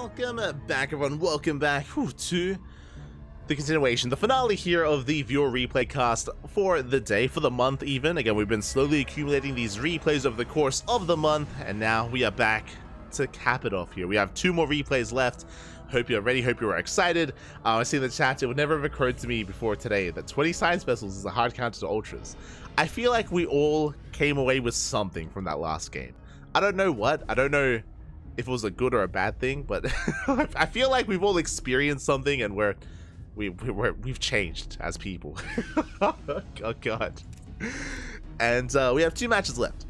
welcome back, everyone. Welcome back to the continuation, the finale here of the viewer replay cast for the day, for the month even. Again, we've been slowly accumulating these replays over the course of the month, and now we are back to cap it off here. We have 2 more replays left. Hope you're ready, hope you're excited. I see in the chat, it would never have occurred to me before today that 20 science vessels is a hard counter to ultras. I feel like we all came away with something from that last game. I don't know what, I don't know if it was a good or a bad thing, but I feel like we've all experienced something and we've changed as people. Oh god. And we have 2 matches left.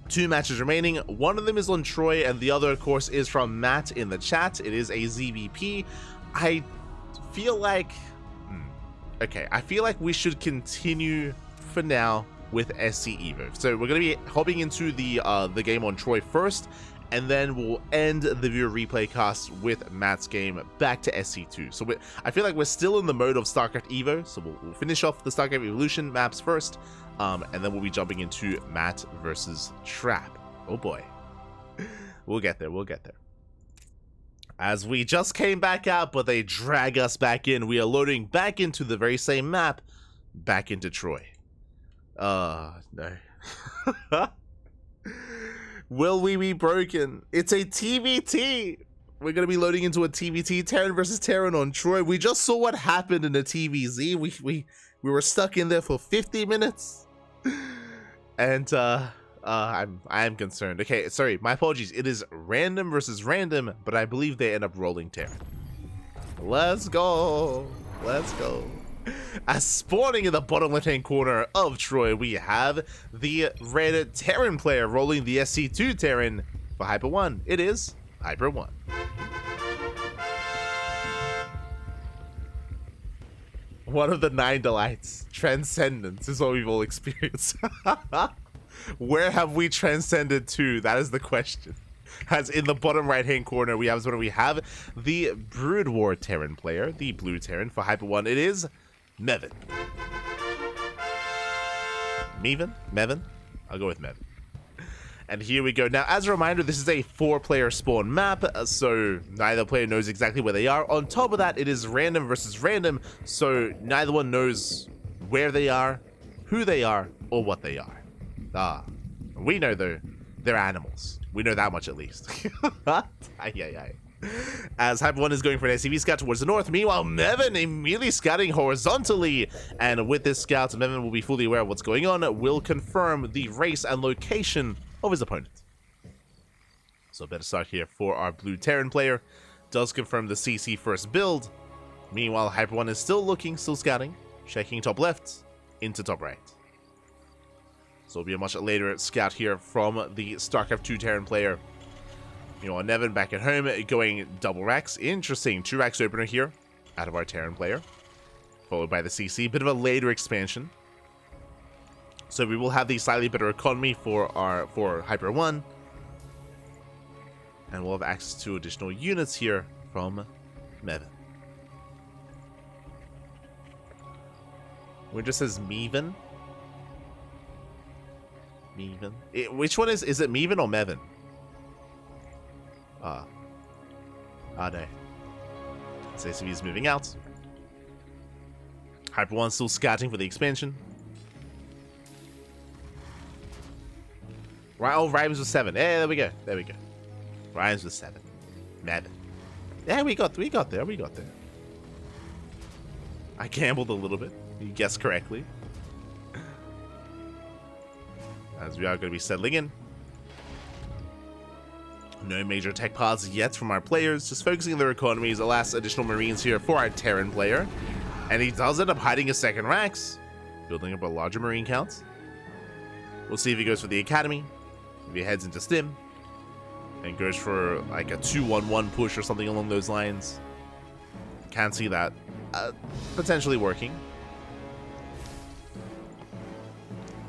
2 matches remaining. One of them is on Troy, and the other, of course, is from Matt in the chat. It is a ZVP. I feel like... Okay, I feel like we should continue for now with SC Evo. So we're going to be hopping into the game on Troy first, and then we'll end the viewer replay cast with Matt's game back to SC2. So I feel like we're still in the mode of StarCraft Evo, so we'll finish off the StarCraft Evolution maps first, and then we'll be jumping into Matt versus Trap. Oh boy. We'll get there, we'll get there. As we just came back out, but they drag us back in. We are loading back into the very same map, back into Troy. No. Will we be broken? It's a TvT. We're going to be loading into a TvT, Terran versus Terran on Troy. We just saw what happened in the TvZ. We were stuck in there for 50 minutes. And I am concerned. Okay, sorry, my apologies. It is random versus random, but I believe they end up rolling Terran. Let's go. Let's go. As spawning in the bottom left-hand corner of Troy, we have the red Terran player rolling the SC2 Terran for HyperONE. It is HyperONE. One of the 9 delights. Transcendence is what we've all experienced. Where have we transcended to? That is the question. As in the bottom right-hand corner, we have the Brood War Terran player, the blue Terran for HyperONE. It is Meven. Meven? I'll go with Meven. And here we go. Now, as a reminder, this is a 4-player spawn map, so neither player knows exactly where they are. On top of that, it is random versus random, so neither one knows where they are, who they are, or what they are. We know, though, they're animals. We know that much, at least. As HyperONE is going for an SCV scout towards the north. Meanwhile, Meven immediately scouting horizontally. And with this scout, Meven will be fully aware of what's going on, will confirm the race and location of his opponent. So better start here for our blue Terran player. Does confirm the CC first build. Meanwhile, HyperONE is still looking, still scouting. Checking top left into top right. So it'll be a much later scout here from the StarCraft 2 Terran player. You know, Meven back at home going double racks. Interesting. 2 racks opener here out of our Terran player. Followed by the CC. Bit of a later expansion. So we will have the slightly better economy for HyperONE. And we'll have access to additional units here from Meven. It just says Meven. Meven. Which one is it Meven or Meven? No. SCV is moving out. HyperONE still scouting for the expansion. Right, oh, Rhymes with 7. Yeah, there we go. There we go. Rhymes with 7. Meven. Yeah, we got there. I gambled a little bit. You guessed correctly. As we are going to be settling in. No major tech pods yet from our players, just focusing on their economies. Alas, additional marines here for our Terran player. And he does end up hiding his second racks, building up a larger marine count. We'll see if he goes for the academy, if he heads into stim, and goes for like a 2-1-1 push or something along those lines. Can't see that potentially working.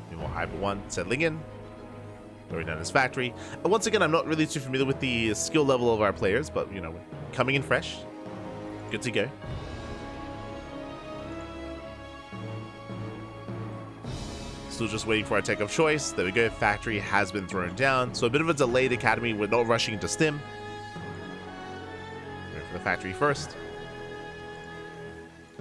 Meanwhile, HyperONE settling in. Going down his factory. And once again, I'm not really too familiar with the skill level of our players, but, you know, coming in fresh. Good to go. Still just waiting for our tech of choice. There we go. Factory has been thrown down. So a bit of a delayed academy. We're not rushing into stim. the factory first.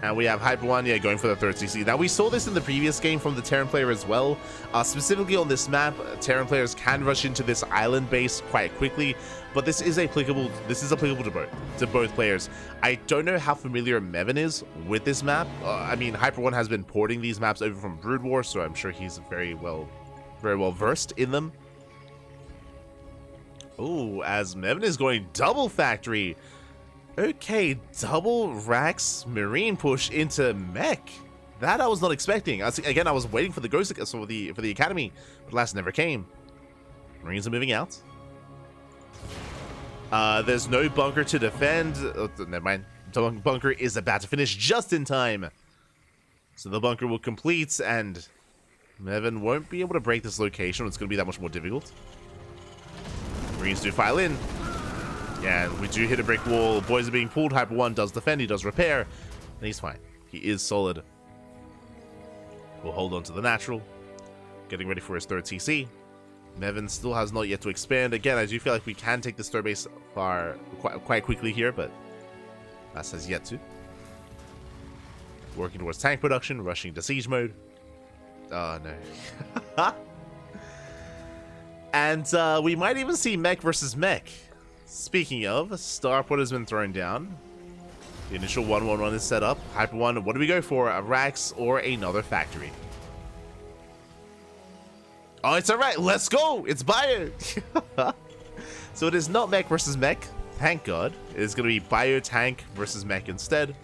And we have HyperONE, yeah, going for the third CC. Now, we saw this in the previous game from the Terran player as well. Specifically on this map, Terran players can rush into this island base quite quickly, but this is applicable to both players. I don't know how familiar Meven is with this map. I mean, HyperONE has been porting these maps over from Brood War, so I'm sure he's very well versed in them. Oh, as Meven is going double factory. Okay, double Rax Marine push into mech. That I was not expecting. Again, I was waiting for the Ghost for the Academy, but last never came. Marines are moving out. There's no bunker to defend. Oh, never mind. The bunker is about to finish just in time. So the bunker will complete, and Meven won't be able to break this location. It's going to be that much more difficult. Marines do file in. Yeah, we do hit a brick wall. Boys are being pulled. HyperONE does defend. He does repair. And he's fine. He is solid. We'll hold on to the natural. Getting ready for his third CC. Meven still has not yet to expand. Again, I do feel like we can take this third base quite quickly here, but that says yet to. Working towards tank production. Rushing to siege mode. Oh, no. And we might even see mech versus mech. Speaking of, Starport has been thrown down. The initial 1-1-1 is set up. HyperONE, what do we go for? A Rax or another factory? Oh, it's alright. Let's go. It's Bio. So it is not mech versus mech. Thank God. It is going to be Bio tank versus mech instead.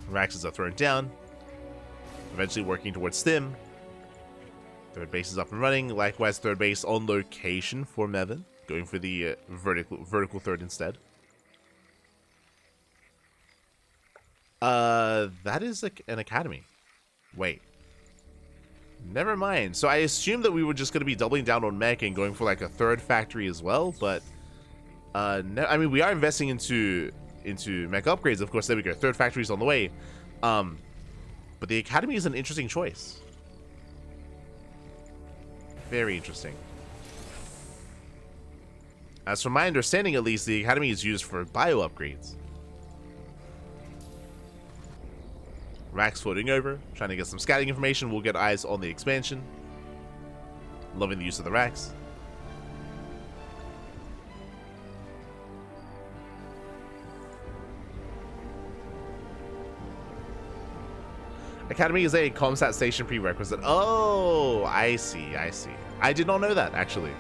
Raxes are thrown down. Eventually working towards Stim. Third base is up and running. Likewise, third base on location for Meven. Going for the vertical third instead. That is an academy. Wait. Never mind. So I assumed that we were just going to be doubling down on mech and going for like a third factory as well, but no, I mean, we are investing into mech upgrades, of course. There we go. Third factory is on the way. But the academy is an interesting choice. Very interesting. As from my understanding, at least, the academy is used for bio upgrades. Rax floating over, trying to get some scouting information. We'll get eyes on the expansion. Loving the use of the Rax. Academy is a comsat station prerequisite. Oh, I see, I see. I did not know that, actually.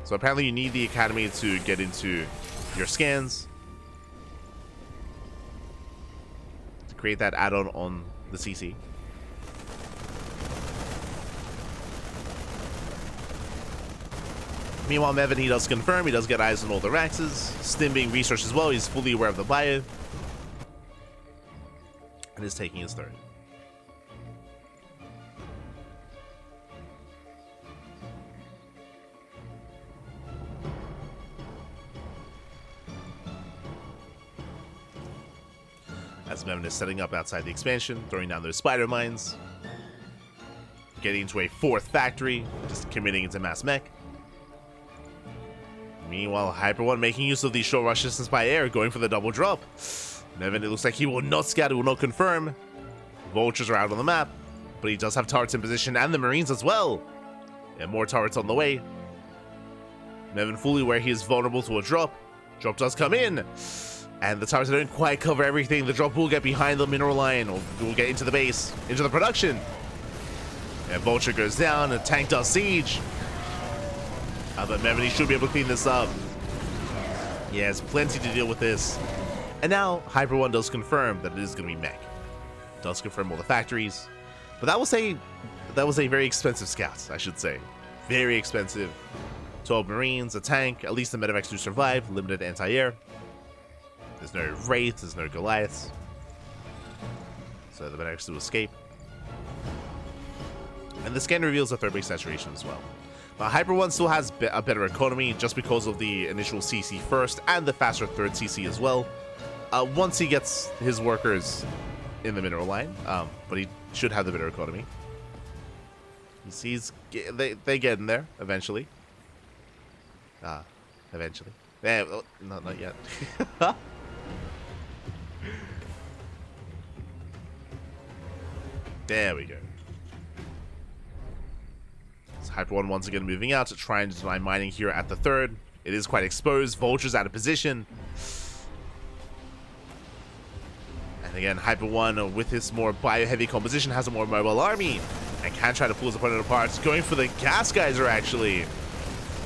So apparently you need the academy to get into your scans. To create that add-on on the CC. Meanwhile, Meven, he does confirm. He does get eyes on all the Raxes. Stim being researched as well. He's fully aware of the bio. And is taking his third. As Meven is setting up outside the expansion, throwing down those spider mines. Getting into a fourth factory, just committing into mass mech. Meanwhile, HyperONE making use of these short rush distance by air, going for the double drop. Meven, it looks like he will not scatter, will not confirm. Vultures are out on the map, but he does have turrets in position, and the Marines as well. And more turrets on the way. Meven fully aware he is vulnerable to a drop. Drop does come in. And the towers don't quite cover everything. The drop will get behind the mineral line, or will get into the base, into the production. And Vulture goes down, and tank does siege. But Meven, he should be able to clean this up. He has plenty to deal with this. And now, HyperONE does confirm that it is going to be mech. Does confirm all the factories. But that was a very expensive scout, I should say. Very expensive. 12 Marines, a tank, at least the medevacs do survive, limited anti-air. There's no Wraith, there's no Goliaths. So the medevacs do escape. And the scan reveals a third base saturation as well. HyperONE still has a better economy just because of the initial CC first and the faster third CC as well. Once he gets his workers in the mineral line, but he should have the better economy. They get in there eventually. Eventually. There, oh, no, not yet. There we go. So HyperONE once again moving out to try and deny mining here at the third. It is quite exposed. Vulture's out of position. And again, HyperONE with his more bio-heavy composition has a more mobile army and can try to pull his opponent apart. Going for the gas geyser, actually.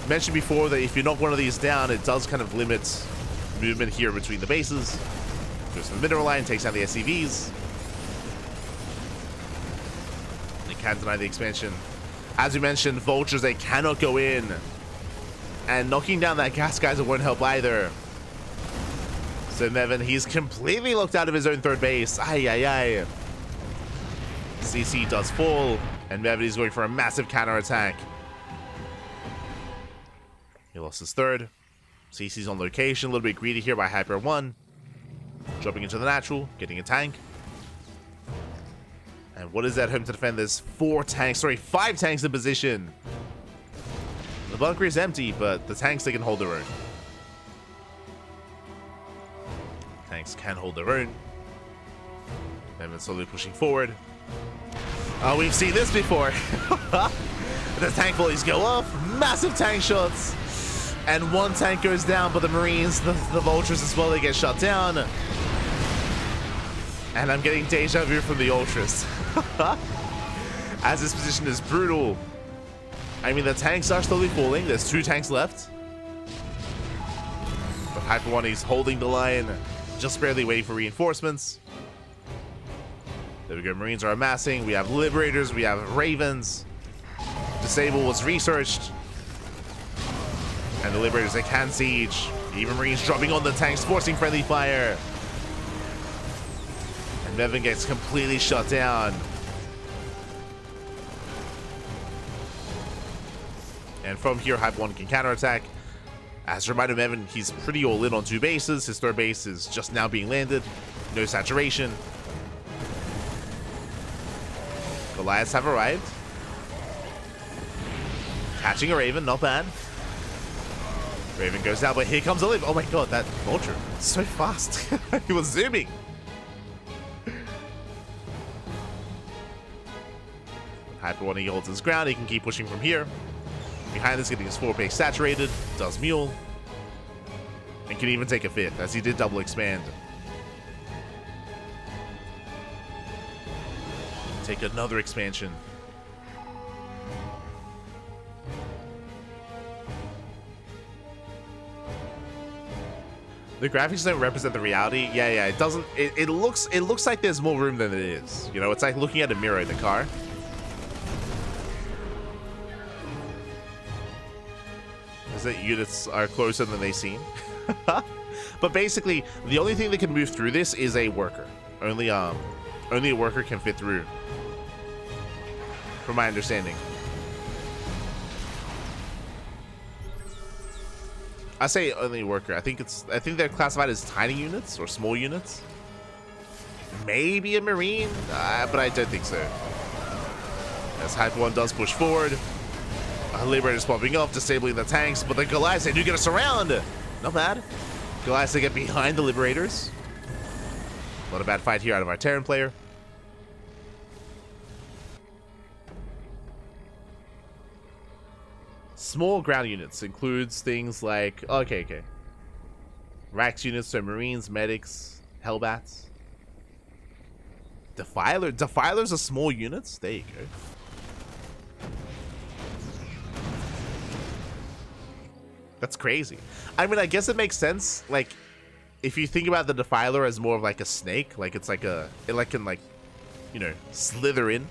Mentioned before that if you knock one of these down, it does kind of limit movement here between the bases. Goes to the mineral line, takes out the SCVs. They can deny the expansion. As we mentioned, Vultures, they cannot go in. And knocking down that gas geyser won't help either. So Meven, he's completely locked out of his own third base. Ay, ay, ay. CC does fall, and Meven is going for a massive counterattack. He lost his third. CC's on location, a little bit greedy here by HyperONE. Dropping into the natural, getting a tank. And what is that home to defend? There's 5 tanks in position. The bunker is empty, but the tanks, they can hold their own. Tanks can hold their own. Meven slowly pushing forward. Oh, we've seen this before. The tank volleys go off. Massive tank shots. And one tank goes down, but the Marines, the Vultures as well, they get shut down. And I'm getting deja vu from the Ultras. As this position is brutal. I mean, the tanks are slowly falling. There's 2 tanks left. But HyperONE is holding the line, just barely waiting for reinforcements. There we go. Marines are amassing. We have Liberators. We have Ravens. Disable was researched. And the Liberators, they can siege. Even Marines dropping on the tanks, forcing friendly fire. And Meven gets completely shut down. And from here, HyperONE can counterattack. As a reminder, Meven, he's pretty all in on 2 bases. His third base is just now being landed. No saturation. Goliaths have arrived. Catching a Raven, not bad. Raven goes down, but here comes a Liv. Oh my god, that Vulture, so fast. He was zooming. HyperONE, he holds his ground. He can keep pushing from here. Behind this, getting his 4 base saturated. Does Mule. And can even take a 5th, as he did double expand. Take another expansion. The graphics don't represent the reality. Yeah, it doesn't. It looks like there's more room than it is. You know, it's like looking at a mirror in the car. Is that units are closer than they seem. But basically, the only thing that can move through this is a worker. Only a worker can fit through, from my understanding. I say only worker. I think they're classified as tiny units or small units. Maybe a Marine, but I don't think so. As HyperONE does push forward. Liberators popping up, disabling the tanks, but the Goliaths, they do get a surround. Not bad. Goliaths, they get behind the Liberators. Not a bad fight here out of our Terran player. Small ground units includes things like okay. Rax units, so Marines, medics, Hellbats. Defilers are small units. There you go. That's crazy. I mean, I guess it makes sense. Like, if you think about the Defiler as more of like a snake, like it's like it can like, you know, slither in.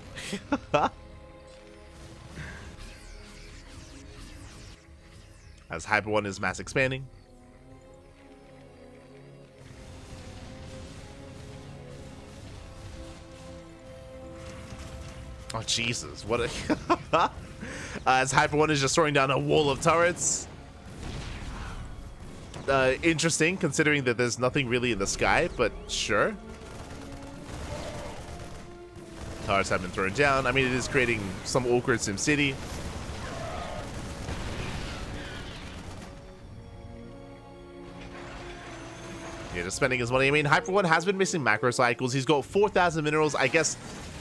As HyperONE is mass expanding. Oh Jesus! What a as HyperONE is just throwing down a wall of turrets. Interesting, considering that there's nothing really in the sky, but sure. Turrets have been thrown down. I mean, it is creating some awkward SimCity. Yeah, just spending his money. I mean, HyperONE has been missing macro cycles. He's got 4,000 minerals. I guess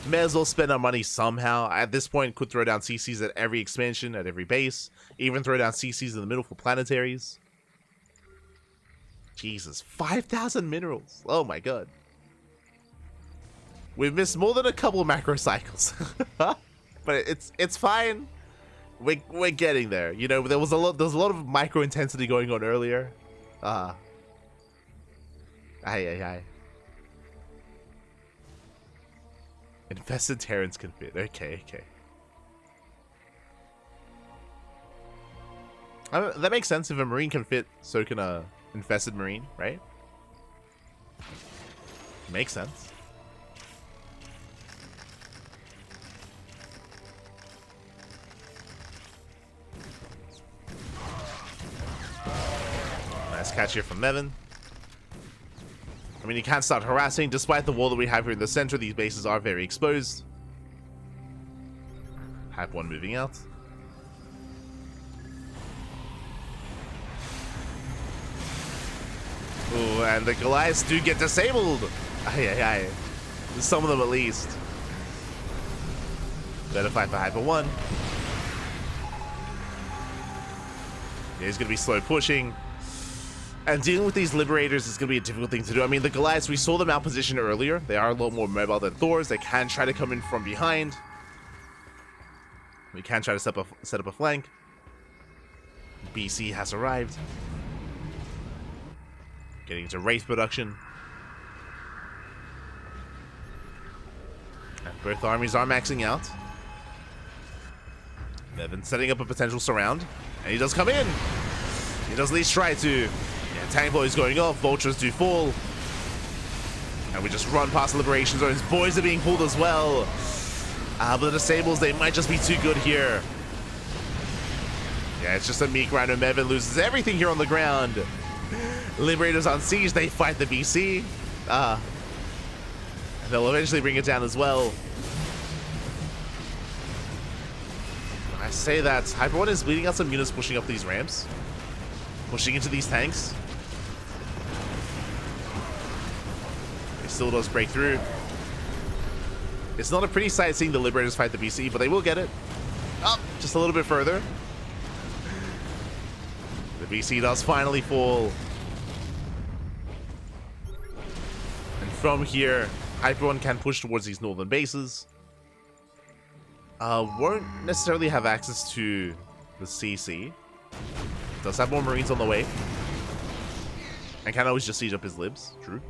may as well spend our money somehow. At this point, could throw down CCs at every expansion, at every base. Even throw down CCs in the middle for planetaries. Jesus, 5,000 minerals. Oh my god. We've missed more than a couple macro cycles. But it's fine. We're getting there. You know, there was a lot of micro intensity going on earlier. Aye. Infested Terrans can fit. Okay. That makes sense. If a Marine can fit, so can a infested Marine, right? Makes sense. Nice catch here from Meven. I mean, you can't start harassing. Despite the wall that we have here in the center, these bases are very exposed. HyperONE moving out. Ooh, and the Goliaths do get disabled. Aye. Some of them at least. Better fight for HyperONE. Yeah, he's going to be slow pushing. And dealing with these Liberators is going to be a difficult thing to do. I mean, the Goliaths, we saw them out positioned earlier. They are a lot more mobile than Thors. They can try to come in from behind. We can try to set up a flank. BC has arrived. Getting into Wraith production. And both armies are maxing out. Meven setting up a potential surround. And he does come in. He does at least try to. Yeah, tank blow is going off. Vultures do fall. And we just run past the Liberation Zones. Boys are being pulled as well. But the Disables, they might just be too good here. Yeah, it's just a meek rhino. Meven loses everything here on the ground. Liberators on siege, they fight the BC. And they'll eventually bring it down as well. I say that HyperONE is bleeding out some units pushing up these ramps. Pushing into these tanks. It still does break through. It's not a pretty sight seeing the Liberators fight the BC, but they will get it. Up just a little bit further. The BC does finally fall. And from here, HyperONE can push towards these northern bases. Won't necessarily have access to the CC. Does have more Marines on the way. And can always just siege up his libs. True.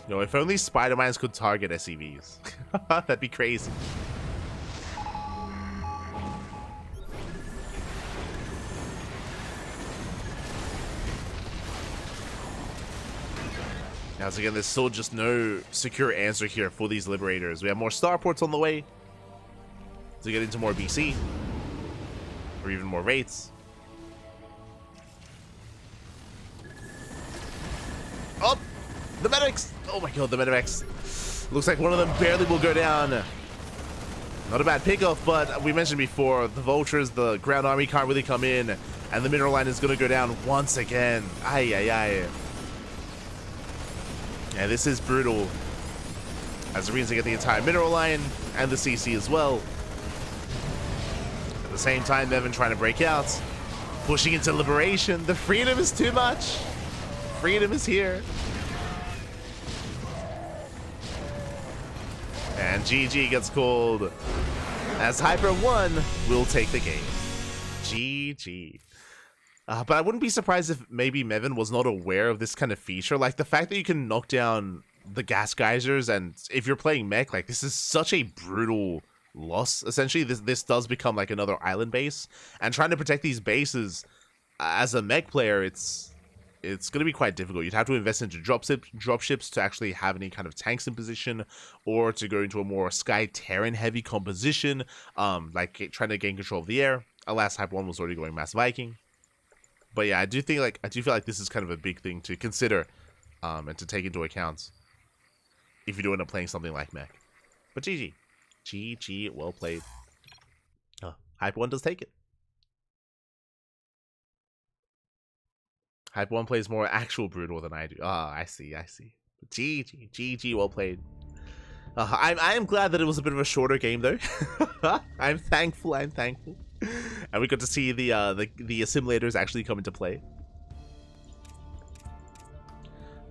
You know, if only Spider-Mans could target SCVs. That'd be crazy. Now, again, there's still just no secure answer here for these Liberators. We have more starports on the way to get into more BC. Or even more Wraiths. Oh! The medics! Oh my god, the medics. Looks like one of them barely will go down. Not a bad pickoff, but we mentioned before, the Vultures, the ground army can't really come in. And the mineral line is going to go down once again. Aye. Yeah, this is brutal. As Marines get the entire mineral line and the CC as well. At the same time, Meven trying to break out. Pushing into Liberation. The freedom is too much. Freedom is here. And GG gets called as HyperONE will take the game. GG. But I wouldn't be surprised if maybe Meven was not aware of this kind of feature. Like, the fact that you can knock down the gas geysers, and if you're playing mech, like, this is such a brutal loss. Essentially, this does become like another island base. And trying to protect these bases as a mech player, it's going to be quite difficult. You'd have to invest into dropships to actually have any kind of tanks in position, or to go into a more Sky Terran heavy composition, like trying to gain control of the air. Alas, HyperONE was already going Mass Viking. But yeah, I do feel like this is kind of a big thing to consider, and to take into account if you do end up playing something like mech. But GG. GG, well played. Oh, HyperONE does take it. HyperONE plays more actual Broodal than I do. Oh, I see. GG, well played. I am glad that it was a bit of a shorter game though. I'm thankful. And we got to see the assimilators actually come into play.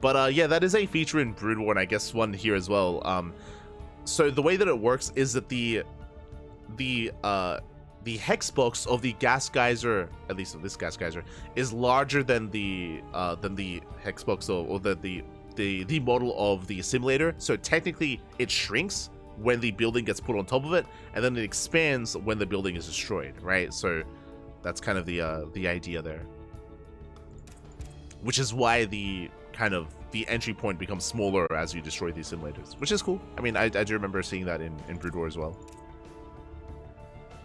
But yeah, that is a feature in Brood War, and I guess one here as well. So the way that it works is that the hex box of the gas geyser, at least of this gas geyser, is larger than the hex box or the model of the simulator. So technically it shrinks when the building gets put on top of it, and then it expands when the building is destroyed, right? So that's kind of the idea there, which is why the entry point becomes smaller as you destroy these simulators, which is cool. I mean, I do remember seeing that in Brood War as well.